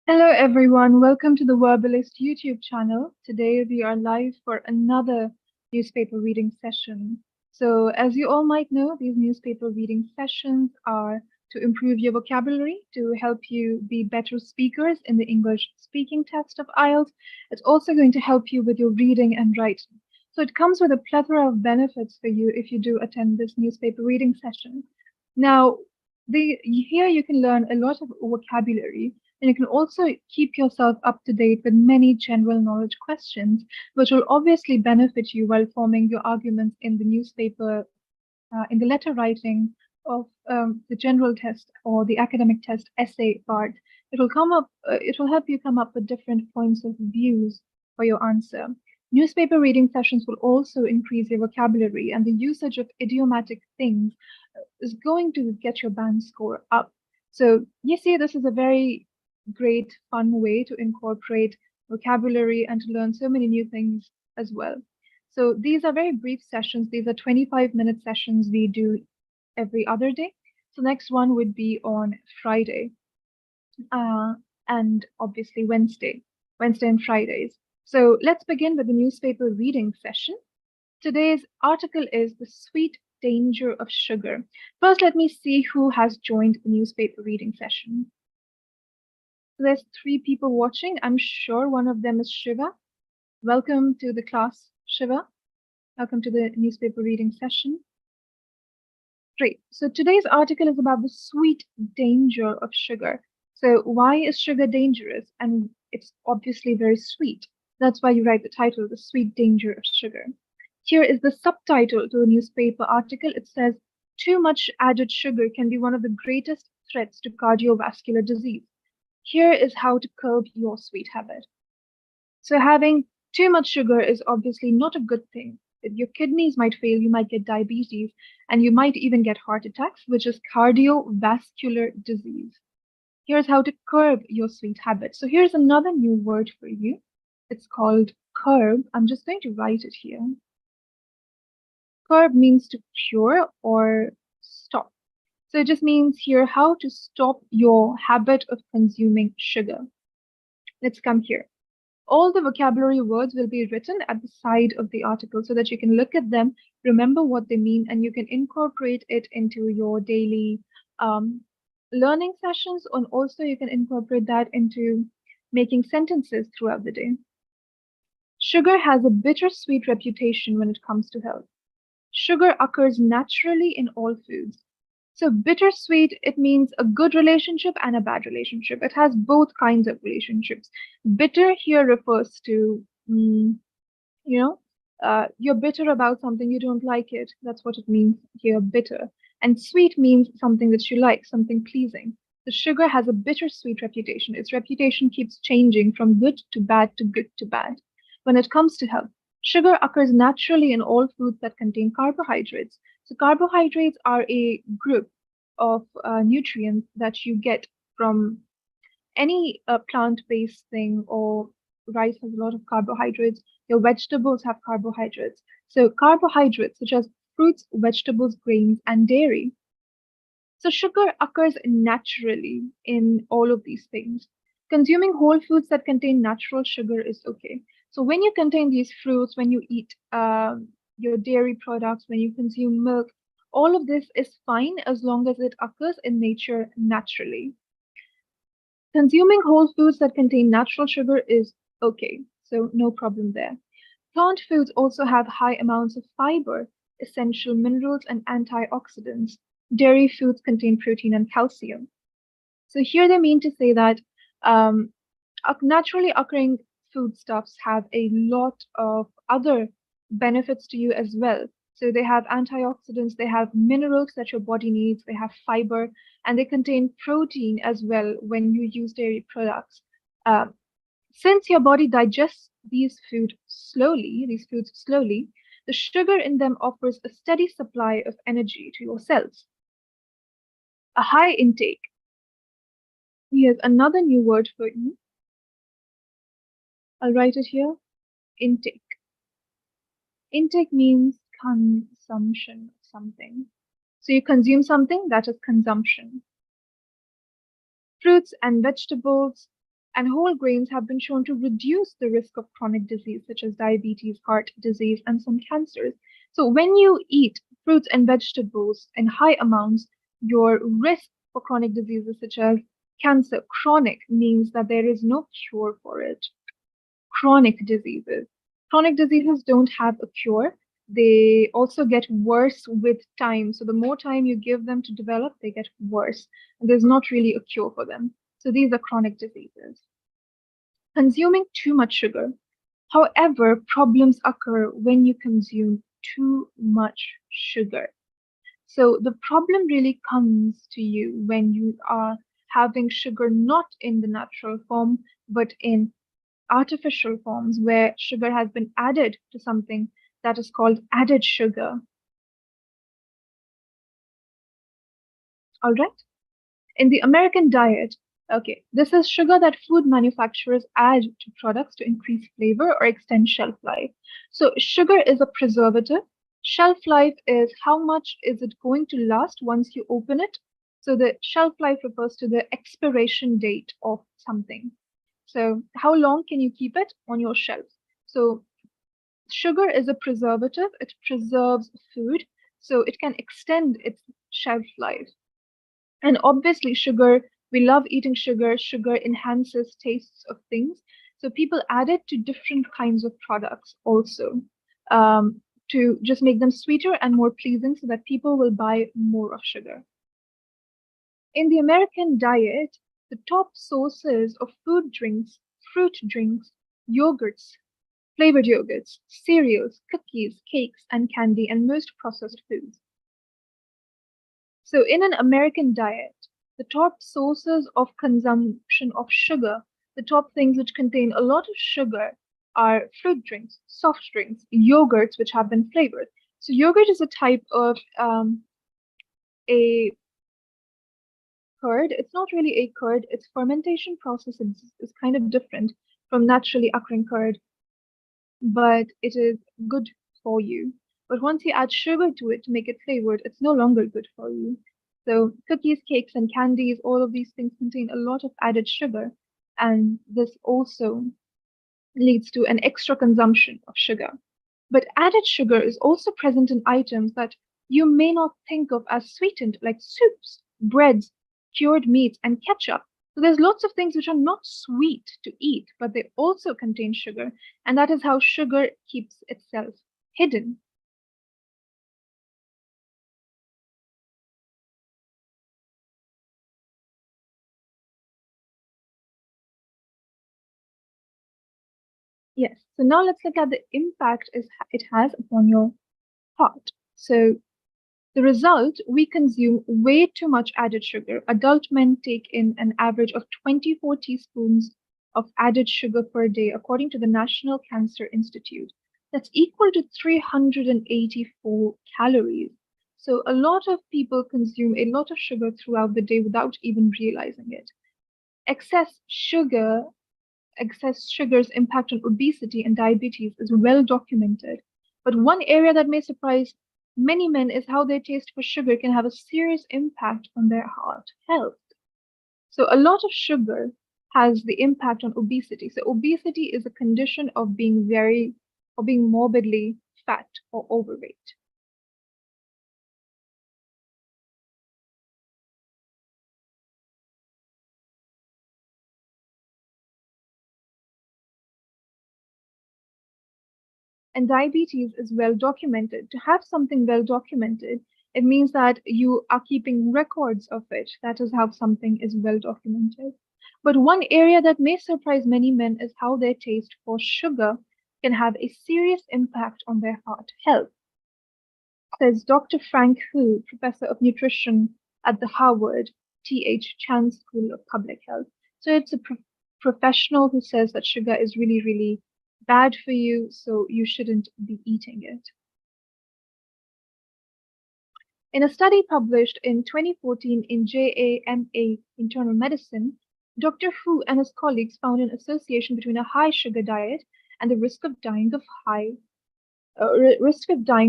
Hello, everyone. Welcome to the Verbalist YouTube channel. Today we are live for another newspaper reading session. So, as you all might know, these newspaper reading sessions are to improve your vocabulary, to help you be better speakers in the English speaking test of IELTS. It's also going to help you with your reading and writing. So, it comes with a plethora of benefits for you if you do attend this newspaper reading session. Now, here you can learn a lot of vocabulary, and you can also keep yourself up to date with many general knowledge questions, which will obviously benefit you while forming your arguments in the newspaper, in the letter writing of the general test or the academic test essay part. It will help you come up with different points of views for your answer. Newspaper reading sessions will also increase your vocabulary, and the usage of idiomatic things is going to get your band score up. So you see, this is a very great, fun way to incorporate vocabulary and to learn so many new things as well. So these are very brief sessions. These are 25-minute sessions we do every other day. So next one would be on Friday, uh, and obviously Wednesday and Fridays. So let's begin with the newspaper reading session. Today's article is The Sweet Danger of Sugar. First, let me see who has joined the newspaper reading session. So there's three people watching. I'm sure one of them is Shiva. Welcome to the class, Shiva. Welcome to the newspaper reading session. Great. So today's article is about the sweet danger of sugar. So why is sugar dangerous? And it's obviously very sweet. That's why you write the title, The Sweet Danger of Sugar. Here is the subtitle to the newspaper article. It says, too much added sugar can be one of the greatest threats to cardiovascular disease. Here is how to curb your sweet habit. So having too much sugar is obviously not a good thing. Your kidneys might fail, you might get diabetes, and you might even get heart attacks, which is cardiovascular disease. Here's how to curb your sweet habit. So here's another new word for you. It's called curb. I'm just going to write it here. Curb means to cure or stop. So it just means here how to stop your habit of consuming sugar. Let's come here. All the vocabulary words will be written at the side of the article so that you can look at them, remember what they mean, and you can incorporate it into your daily um, learning sessions, and also you can incorporate that into making sentences throughout the day. Sugar has a bittersweet reputation when it comes to health. Sugar occurs naturally in all foods. So bittersweet, it means a good relationship and a bad relationship. It has both kinds of relationships. Bitter here refers to, you know, you're bitter about something, you don't like it. That's what it means here, bitter. And sweet means something that you like, something pleasing. The sugar has a bittersweet reputation. Its reputation keeps changing from good to bad to good to bad. When it comes to health, sugar occurs naturally in all foods that contain carbohydrates. So carbohydrates are a group of nutrients that you get from any plant-based thing, or rice has a lot of carbohydrates. Your vegetables have carbohydrates. So carbohydrates such as fruits, vegetables, grains, and dairy. So sugar occurs naturally in all of these things. Consuming whole foods that contain natural sugar is okay. So when you contain these fruits, when you eat your dairy products, when you consume milk, all of this is fine as long as it occurs in nature naturally. Consuming whole foods that contain natural sugar is okay, so no problem there. Plant foods also have high amounts of fiber, essential minerals, and antioxidants. Dairy foods contain protein and calcium. So here they mean to say that um, naturally occurring foodstuffs have a lot of other benefits to you as well. So they have antioxidants, they have minerals that your body needs, they have fiber, and they contain protein as well when you use dairy products. Uh, since your body digests these foods slowly, the sugar in them offers a steady supply of energy to your cells. A high intake. Here's another new word for you. I'll write it here. Intake. Intake means consumption of something. So you consume something, that is consumption. Fruits and vegetables And whole grains have been shown to reduce the risk of chronic disease such as diabetes, heart disease, and some cancers. So when you eat fruits and vegetables in high amounts, your risk for chronic diseases such as cancer, chronic means that there is no cure for it. Chronic diseases. Chronic diseases don't have a cure. They also get worse with time. So the more time you give them to develop, they get worse. And there's not really a cure for them. So these are chronic diseases. Consuming too much sugar. However, problems occur when you consume too much sugar. So the problem really comes to you when you are having sugar not in the natural form, but in artificial forms where sugar has been added to something that is called added sugar. All right. In the American diet, okay, this is sugar that food manufacturers add to products to increase flavor or extend shelf life. So sugar is a preservative. Shelf life is how much is it going to last once you open it. So the shelf life refers to the expiration date of something. So how long can you keep it on your shelf? So sugar is a preservative. It preserves food, so it can extend its shelf life. And obviously, sugar, we love eating sugar. Sugar enhances tastes of things. So people add it to different kinds of products also um, to just make them sweeter and more pleasing so that people will buy more of sugar. In the American diet, the top sources of food drinks, fruit drinks, yogurts, flavored yogurts, cereals, cookies, cakes, and candy, and most processed foods. So, in an American diet, the top sources of consumption of sugar, the top things which contain a lot of sugar are fruit drinks, soft drinks, yogurts which have been flavored. So, yogurt is a type of a curd. It's not really a curd, its fermentation process is kind of different from naturally occurring curd, but it is good for you. But once you add sugar to it to make it flavored, it's no longer good for you. So cookies, cakes, and candies, all of these things contain a lot of added sugar, and this also leads to an extra consumption of sugar. But added sugar is also present in items that you may not think of as sweetened, like soups, breads, cured meats, and ketchup. So there's lots of things which are not sweet to eat, but they also contain sugar, and that is how sugar keeps itself hidden. Yes. So now let's look at the impact it has upon your heart. So the result, we consume way too much added sugar. Adult men take in an average of 24 teaspoons of added sugar per day, according to the National Cancer Institute. That's equal to 384 calories. So a lot of people consume a lot of sugar throughout the day without even realizing it. Excess sugar, excess sugar's impact on obesity and diabetes is well documented. But one area that may surprise many men is how their taste for sugar can have a serious impact on their heart health. So, a lot of sugar has the impact on obesity. So, obesity is a condition of being morbidly fat or overweight. And diabetes is well documented. To have something well documented, it means that you are keeping records of it. That is how something is well documented. But one area that may surprise many men is how their taste for sugar can have a serious impact on their heart health, says Dr. Frank Hu, professor of nutrition at the Harvard T.H. Chan School of Public Health. So it's a professional who says that sugar is really, really bad for you, so you shouldn't be eating it. In a study published in 2014 in JAMA Internal Medicine, Dr. Hu and his colleagues found an association between a high sugar diet and the risk of dying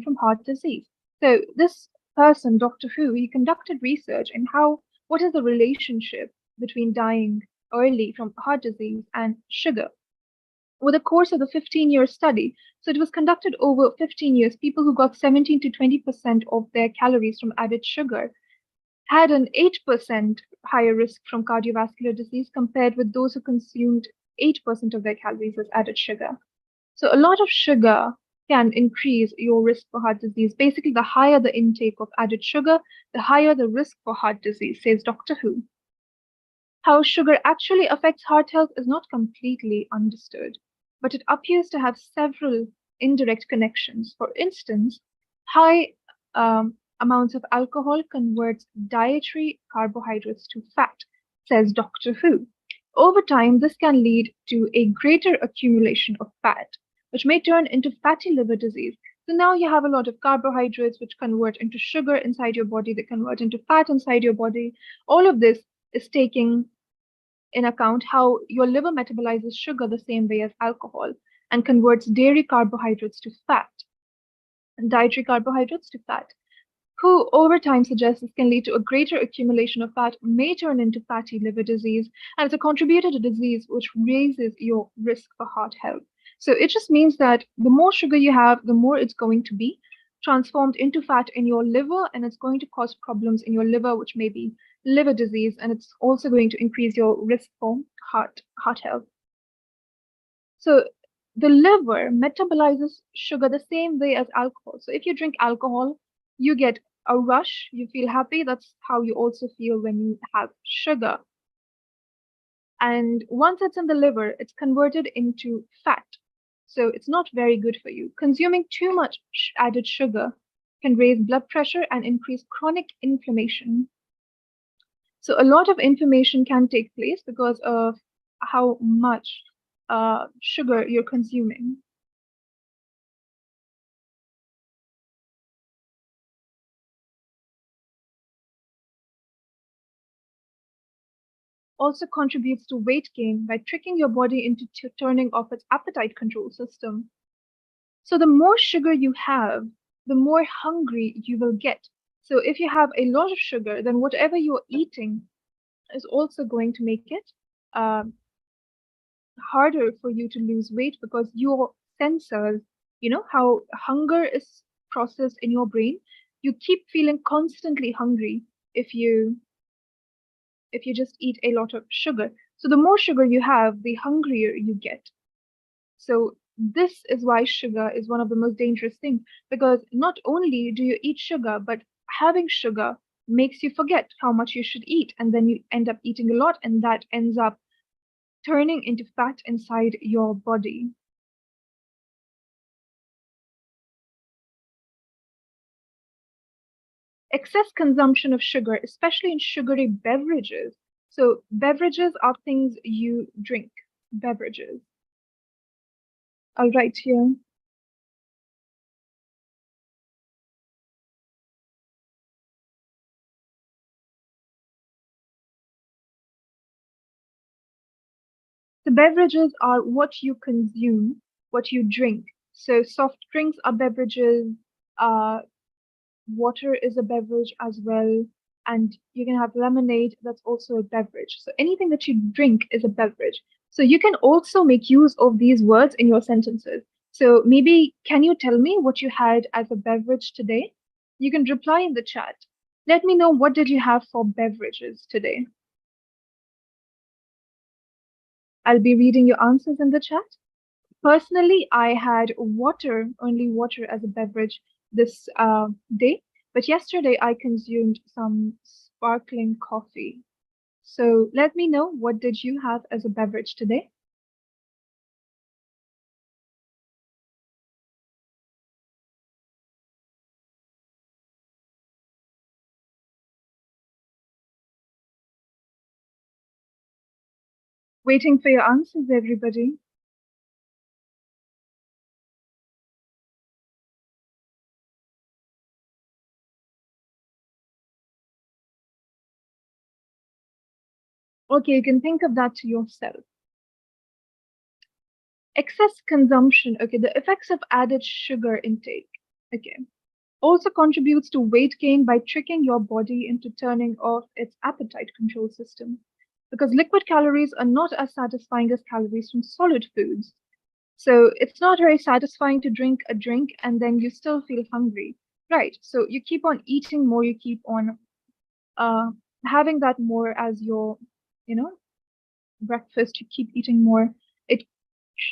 from heart disease. So this person, Dr. Hu, he conducted research in what is the relationship between dying early from heart disease and sugar. Over the course of the 15-year study, so it was conducted over 15 years, people who got 17 to 20% of their calories from added sugar had an 8% higher risk from cardiovascular disease compared with those who consumed 8% of their calories as added sugar. So a lot of sugar can increase your risk for heart disease. Basically, the higher the intake of added sugar, the higher the risk for heart disease, says Dr. Who. How sugar actually affects heart health is not completely understood, but it appears to have several indirect connections. For instance, high amounts of alcohol converts dietary carbohydrates to fat, says Dr. Who. Over time, this can lead to a greater accumulation of fat, which may turn into fatty liver disease. So now you have a lot of carbohydrates which convert into sugar inside your body, they convert into fat inside your body. All of this is taking in account how your liver metabolizes sugar the same way as alcohol and converts dairy carbohydrates to fat and dietary carbohydrates to fat. Who over time suggests this can lead to a greater accumulation of fat, may turn into fatty liver disease, and it's a contributor to disease which raises your risk for heart health. So it just means that the more sugar you have, the more it's going to be transformed into fat in your liver, and it's going to cause problems in your liver, which may be liver disease, and it's also going to increase your risk for heart health. So the liver metabolizes sugar the same way as alcohol. So if you drink alcohol, you get a rush, you feel happy. That's how you also feel when you have sugar. And once it's in the liver, it's converted into fat. So it's not very good for you. Consuming too much added sugar can raise blood pressure and increase chronic inflammation. So a lot of inflammation can take place because of how much sugar you're consuming. Also contributes to weight gain by tricking your body into turning off its appetite control system. So the more sugar you have, the more hungry you will get. So if you have a lot of sugar, then whatever you're eating is also going to make it um, harder for you to lose weight because your sensors, you know, how hunger is processed in your brain, you keep feeling constantly hungry if you just eat a lot of sugar. So the more sugar you have, the hungrier you get. So this is why sugar is one of the most dangerous things because not only do you eat sugar, but having sugar makes you forget how much you should eat, and then you end up eating a lot, and that ends up turning into fat inside your body. Excess consumption of sugar, especially in sugary beverages. So beverages are things you drink, beverages. I'll write here. The beverages are what you consume, what you drink. So soft drinks are beverages, uh, water is a beverage as well, and you can have lemonade, that's also a beverage. So anything that you drink is a beverage. So you can also make use of these words in your sentences. So maybe can you tell me what you had as a beverage today? You can reply in the chat. Let me know what did you have for beverages today. I'll be reading your answers in the chat. Personally, I had water, only water as a beverage this day, but yesterday I consumed some sparkling coffee. So let me know, what did you have as a beverage today? Waiting for your answers, everybody. Okay, you can think of that to yourself. Excess consumption, okay, the effects of added sugar intake, okay, also contributes to weight gain by tricking your body into turning off its appetite control system. because liquid calories are not as satisfying as calories from solid foods. So it's not very satisfying to drink a drink and then you still feel hungry, right? So you keep on eating more, you keep on uh, having that more as your, you know, breakfast. You keep eating more. It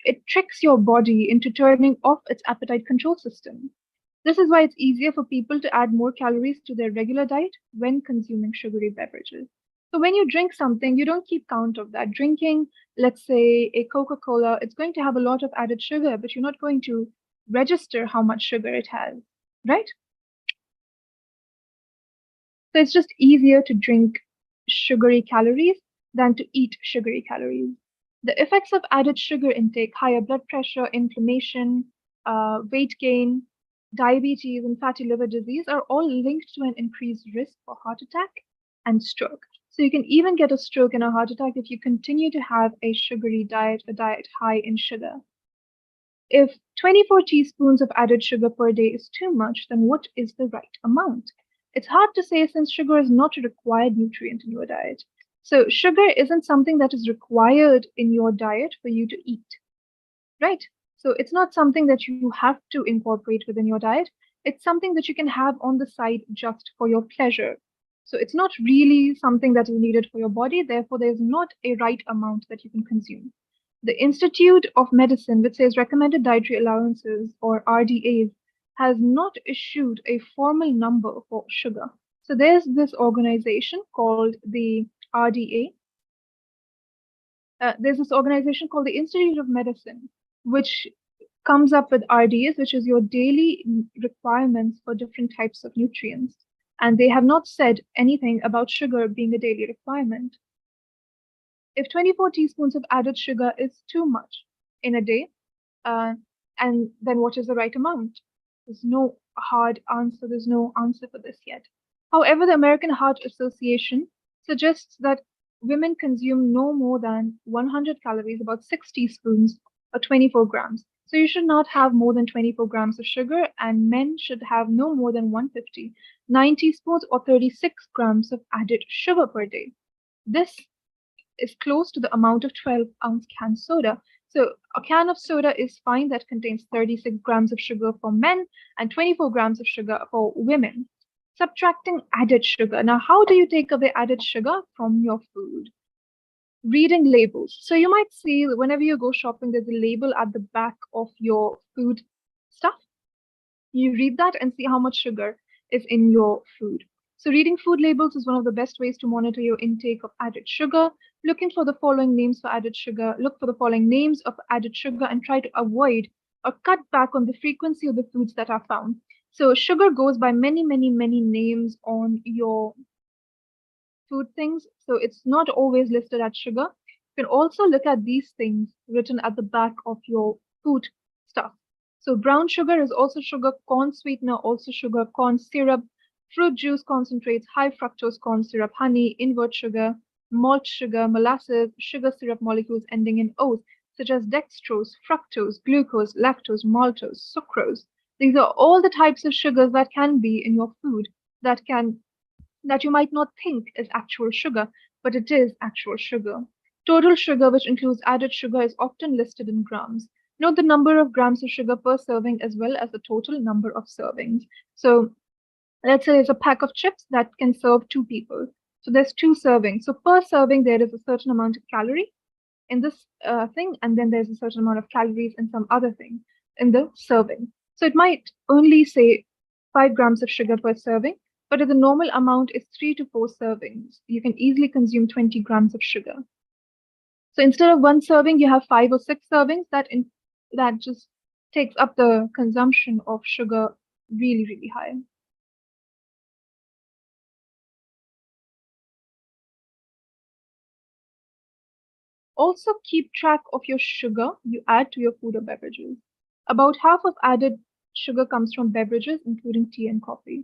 it tricks your body into turning off its appetite control system. This is why it's easier for people to add more calories to their regular diet when consuming sugary beverages. So when you drink something, you don't keep count of that. Drinking, let's say a Coca-Cola, it's going to have a lot of added sugar, but you're not going to register how much sugar it has, right? So it's just easier to drink sugary calories than to eat sugary calories. The effects of added sugar intake, higher blood pressure, inflammation, weight gain, diabetes, and fatty liver disease are all linked to an increased risk for heart attack and stroke. So you can even get a stroke and a heart attack if you continue to have a sugary diet, a diet high in sugar. If 24 teaspoons of added sugar per day is too much, then what is the right amount? It's hard to say since sugar is not a required nutrient in your diet. So, sugar isn't something that is required in your diet for you to eat, right? So, it's not something that you have to incorporate within your diet. It's something that you can have on the side just for your pleasure. So, it's not really something that is needed for your body. Therefore, there's not a right amount that you can consume. The Institute of Medicine, which says recommended dietary allowances or RDAs, has not issued a formal number for sugar. So there's this organization called the RDA. There's this organization called the Institute of Medicine, which comes up with RDAs, which is your daily requirements for different types of nutrients. And they have not said anything about sugar being a daily requirement. If 24 teaspoons of added sugar is too much in a day, uh, and then what is the right amount? There's no hard answer. There's no answer for this yet. However, the American Heart Association suggests that women consume no more than 100 calories, about 6 teaspoons or 24 grams. So you should not have more than 24 grams of sugar, and men should have no more than 150, 9 teaspoons or 36 grams of added sugar per day. This is close to the amount of 12-ounce can soda. So a can of soda is fine that contains 36 grams of sugar for men and 24 grams of sugar for women. Subtracting added sugar. Now, how do you take away added sugar from your food? Reading labels. So you might see whenever you go shopping, there's a label at the back of your food stuff. You read that and see how much sugar is in your food. So reading food labels is one of the best ways to monitor your intake of added sugar. Looking for the following names for added sugar. Look for the following names of added sugar and try to avoid or cut back on the frequency of the foods that are found. So sugar goes by many, many, many names on your food things. So it's not always listed as sugar. You can also look at these things written at the back of your food stuff. So brown sugar is also sugar, corn sweetener, also sugar, corn syrup, fruit juice concentrates, high fructose corn syrup, honey, invert sugar, malt sugar, molasses, sugar syrup molecules ending in O's, such as dextrose, fructose, glucose, lactose, maltose, sucrose. These are all the types of sugars that can be in your food that you might not think is actual sugar, but it is actual sugar. Total sugar, which includes added sugar, is often listed in grams. Note the number of grams of sugar per serving as well as the total number of servings. So let's say there's a pack of chips that can serve 2 people. So there's 2 servings. So per serving, there is a certain amount of calorie in this thing, and then there's a certain amount of calories in some other thing in the serving. So it might only say 5 grams of sugar per serving, but if the normal amount is 3 to 4 servings, you can easily consume 20 grams of sugar. So instead of 1 serving, you have 5 or 6 servings. That just takes up the consumption of sugar really, really high. Also, keep track of your sugar you add to your food or beverages. About half of added sugar comes from beverages, including tea and coffee.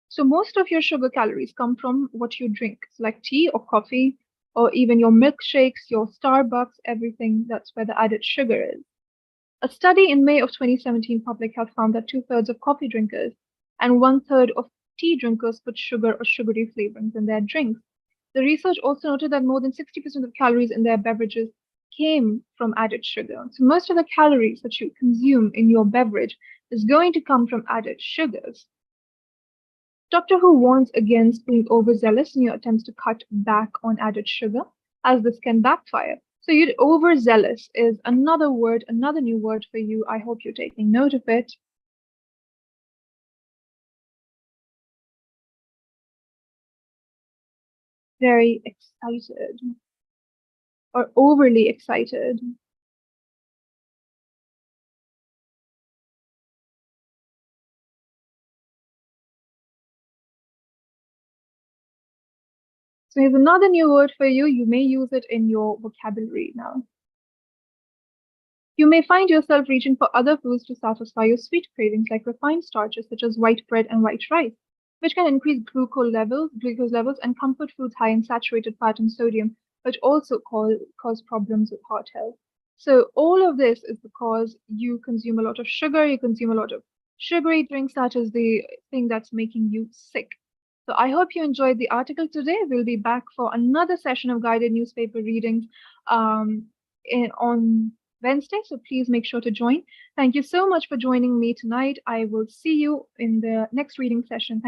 So most of your sugar calories come from what you drink, like tea or coffee, or even your milkshakes, your Starbucks, everything. That's where the added sugar is. A study in May of 2017 Public Health found that 2/3 of coffee drinkers and 1/3 of tea drinkers put sugar or sugary flavorings in their drinks. The research also noted that more than 60% of calories in their beverages came from added sugar. So most of the calories that you consume in your beverage is going to come from added sugars. Doctor Who warns against being overzealous in your attempts to cut back on added sugar, as this can backfire. So, you overzealous is another word, another new word for you. I hope you're taking note of it. Very excited or overly excited. So, here's another new word for you. You may use it in your vocabulary now. You may find yourself reaching for other foods to satisfy your sweet cravings, like refined starches such as white bread and white rice, which can increase glucose levels, and comfort foods high in saturated fat and sodium, which also cause problems with heart health. So all of this is because you consume a lot of sugar, you consume a lot of sugary drinks. That is the thing that's making you sick. So I hope you enjoyed the article today. We'll be back for another session of guided newspaper readings on Wednesday, so please make sure to join. Thank you so much for joining me tonight. I will see you in the next reading session.